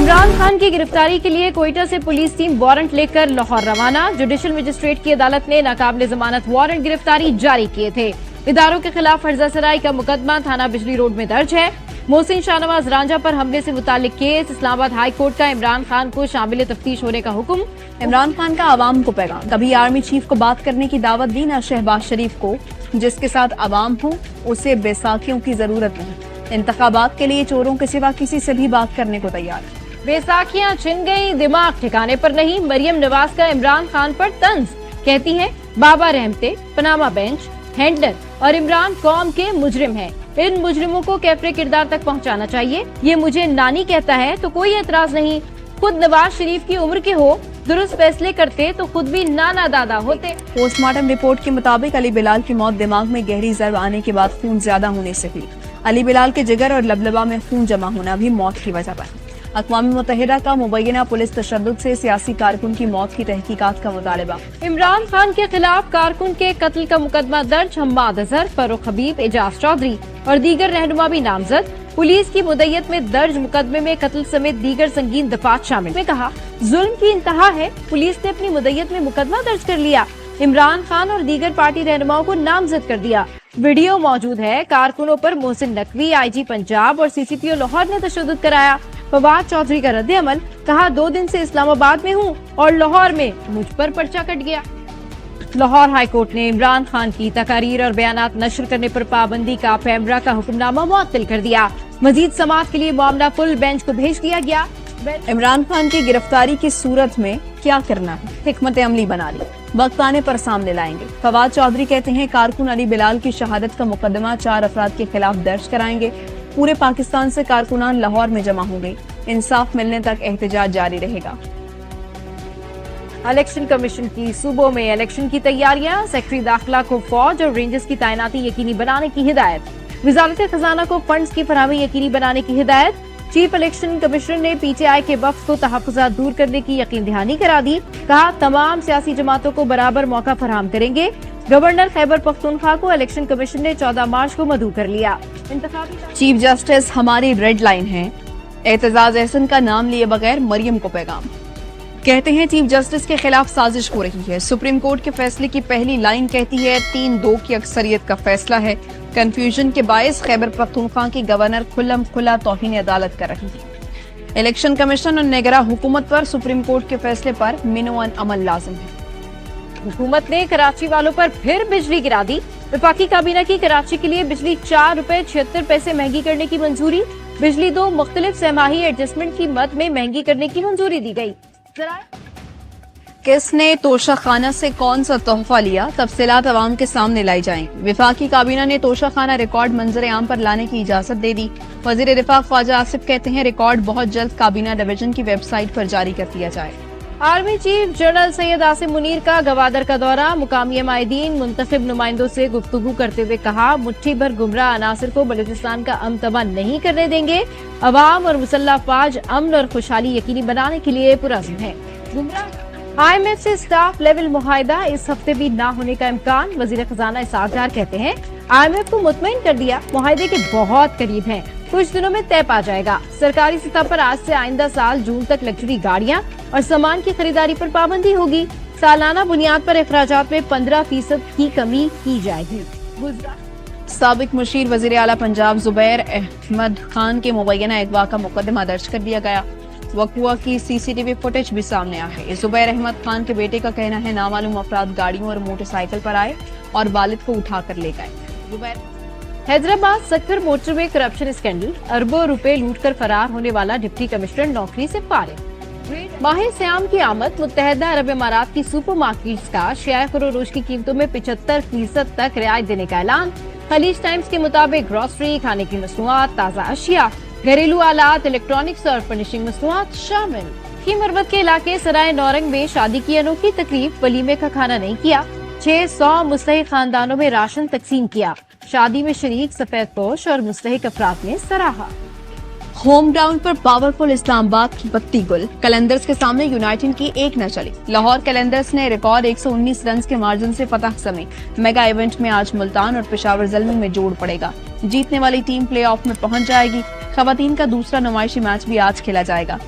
इमरान खान की गिरफ्तारी के लिए कोयटा से पुलिस टीम वारंट लेकर लाहौर रवाना। जुडिशल मजिस्ट्रेट की अदालत ने नाकाबिले जमानत वारंट गिरफ्तारी जारी किए थे। इदारों के खिलाफ फर्जा सराई का मुकदमा थाना बिजली रोड में दर्ज है। मोहसिन शाहनवाज रांझा पर हमले से मुतालिक केस। इस्लामाबाद हाई कोर्ट का इमरान खान को शामिल तफ्तीश होने का हुक्म। इमरान खान का आवाम को पैगाम, कभी आर्मी चीफ को बात करने की दावत दी ना शहबाज शरीफ को। जिसके साथ आवाम हो उसे बैसाखियों की जरूरत नहीं। इंतखाबात के लिए चोरों के सिवा किसी से भी बात करने को तैयार। बैसाखियां छिन गई, दिमाग ठिकाने पर नहीं। मरियम नवाज का इमरान खान पर तंज, कहती हैं बाबा रहमते, पनामा बेंच, हैंडलर और इमरान कौम के मुजरिम हैं। इन मुजरिमों को कैफरे किरदार तक पहुंचाना चाहिए। ये मुझे नानी कहता है तो कोई एतराज नहीं। खुद नवाज शरीफ की उम्र के हो, दुरुस्त फैसले करते तो खुद भी नाना दादा होते। पोस्टमार्टम रिपोर्ट के मुताबिक अली बिलाल की मौत दिमाग में गहरी जर्ब आने के बाद खून ज्यादा होने से हुई। अली बिलाल के जिगर और लबलबा में खून जमा होना भी मौत की वजह बनी। अक़वाम मुत्तहिदा का मुबैना पुलिस तशद्दुद से सियासी कारकुन की मौत की तहकीकात का मुतालबा। इमरान खान के खिलाफ कारकुन के कत्ल का मुकदमा दर्ज। हम्माद अजहर, फरूख हबीब, एजाज चौधरी और दीगर रहनुमा भी नामजद। पुलिस की मुद्दत में दर्ज मुकदमे में कत्ल समेत दीगर संगीन दफात शामिल। में कहा जुल्म की इंतहा है, पुलिस ने अपनी मुद्दत में मुकदमा दर्ज कर लिया। इमरान खान और दीगर पार्टी रहनुमाओं को नामजद कर दिया। वीडियो मौजूद है। कारकुनों पर मोहसिन नकवी, IG पंजाब और CCPO लाहौर ने तशद्दुद कराया। फवाद चौधरी का रद्द अमल, कहा 2 दिन से इस्लामाबाद में हूँ और लाहौर में मुझ पर पर्चा कट गया। लाहौर हाई कोर्ट ने इमरान खान की तकारीर और बयानात नशर करने पर पाबंदी का पैमरा का हुक्मनामा मुअत्तल कर दिया। मजीद समाअत के लिए मामला फुल बेंच को भेज दिया गया। इमरान खान की गिरफ्तारी की सूरत में क्या करना है, हिकमत अमली बना ली, वक्त आने पर सामने लाएंगे। फवाद चौधरी कहते हैं कारकुन अली बिलाल की शहादत का मुकदमा 4 अफराद के खिलाफ दर्ज कराएंगे। पूरे पाकिस्तान से कारकुनान लाहौर में जमा होंगे। इंसाफ मिलने तक एहतजाज जारी रहेगा। इलेक्शन कमीशन की सूबों में इलेक्शन की तैयारियां। सेक्रेटरी दाखिला को फौज और रेंजर्स की तैनाती यकीनी बनाने की हिदायत। वजारत खजाना को फंड्स की फराहमी यकीनी बनाने की हिदायत। चीफ इलेक्शन कमिश्नर ने PTI के वफ्द को तहफ्फुज़ात दूर करने की यकीन दहानी करा दी। कहा तमाम सियासी जमातों को बराबर मौका फराहम करेंगे। गवर्नर खैबर पख्तूनख्वा को इलेक्शन कमीशन ने 14 मार्च को मदऊ कर लिया। चीफ जस्टिस हमारी रेड लाइन है। एतजाज एहसन का नाम लिए बगैर मरियम को पैगाम। कहते हैं चीफ जस्टिस के खिलाफ साजिश हो रही है। सुप्रीम कोर्ट के फैसले की पहली लाइन कहती है 3-2 की अक्सरियत का फैसला है। कंफ्यूजन के बायस खैबर पख्तूनख्वा की गवर्नर खुल्लम खुला तौहीन अदालत कर रही है। इलेक्शन कमीशन और निगरां हुकूमत पर सुप्रीम कोर्ट के फैसले पर मिनोअन अमल लाजिम है। हुकूमत ने कराची वालों पर फिर बिजली गिरा दी। वफाकी काबीना की कराची के लिए बिजली 4 रुपए 76 पैसे महंगी करने की मंजूरी। बिजली 2 मुख्तलिफ सहमाही एडजस्टमेंट की मद में महंगी करने की मंजूरी दी गई। किसने तोशा खाना से कौन सा तोहफा लिया, तफसीलात अवाम के सामने लाई जाएंगी। विफाकी काबीना ने तोशा खाना रिकॉर्ड मंजर आम पर लाने की इजाजत दे दी। वजीर दिफा ख्वाजा आसिफ कहते हैं रिकॉर्ड बहुत जल्द काबीना डिवीजन की वेबसाइट पर जारी कर दिया जाए। Army chief general Syed Asim Munir का गवादर का दौरा। मुकामी माहिदीन मुंतखब नुमाइंदों से गुफ्तगू करते हुए कहा मुट्ठी भर गुमराह अनासर को बलूचिस्तान का अमन तबाह नहीं करने देंगे। अवाम और मुसल्लह फाज अमन और खुशहाली यकीनी बनाने के लिए पुरअज़्म है। IMF से स्टाफ लेवल मुआहिदा इस हफ्ते भी ना होने का इम्कान। वजीर खजाना इसहाक डार कहते हैं IMF को मुतमईन कर दिया, मुआहिदे के बहुत करीब हैं, कुछ दिनों में तय पा जाएगा। सरकारी सतह पर आज से आइंदा साल जून तक लग्जरी गाड़ियां और सामान की खरीदारी पर पाबंदी होगी। सालाना बुनियाद पर अखराजात में 15% की कमी की जाएगी। साबिक मुशीर वजीर आला पंजाब जुबैर अहमद खान के मुबैना अगवा का मुकदमा दर्ज कर दिया गया। वक़्वा की CCTV फुटेज भी सामने आ है। जुबैर अहमद खान के बेटे का कहना है नामालूम अफराद गाड़ियों और मोटरसाइकिल पर आए और वालिद को उठाकर ले गए। हैदराबाद सक्कर मोटरवे करप्शन स्कैंडल। अरबों रुपए लूटकर फरार होने वाला डिप्टी कमिश्नर नौकरी से फारिग। माह सियाम की आमद। मुत्तहिदा अरब इमारात की सुपर मार्केट्स का शियाए फरोश की कीमतों में 75% तक रियायत देने का ऐलान। खलीज टाइम्स के मुताबिक ग्रोसरी, खाने की मसनूआत, ताज़ा अशिया, घरेलू आलात, इलेक्ट्रॉनिक्स और फर्निशिंग मसनूआत शामिल। की मरबत के इलाके सराय नौरंग में शादी की अनोखी तकरीब। वलीमे का खाना नहीं किया। 600 मुस्तहिक खानदानों में राशन तकसीम किया। शादी में शरीक सफेद पोश और मुस्तहिक अफराद ने सराहा। होम ग्राउंड पर पावरफुल इस्लामाबाद की बत्ती गुल। कलंदर्स के सामने यूनाइटेड की एक न चली। लाहौर कलंदर्स ने रिकॉर्ड 119 रन के मार्जिन से फतह समेत मेगा इवेंट में आज मुल्तान और पेशावर ज़ल्मी में जोड़ पड़ेगा। जीतने वाली टीम प्ले ऑफ में पहुंच जाएगी। खवातीन का दूसरा नुमाइशी मैच भी आज खेला जाएगा।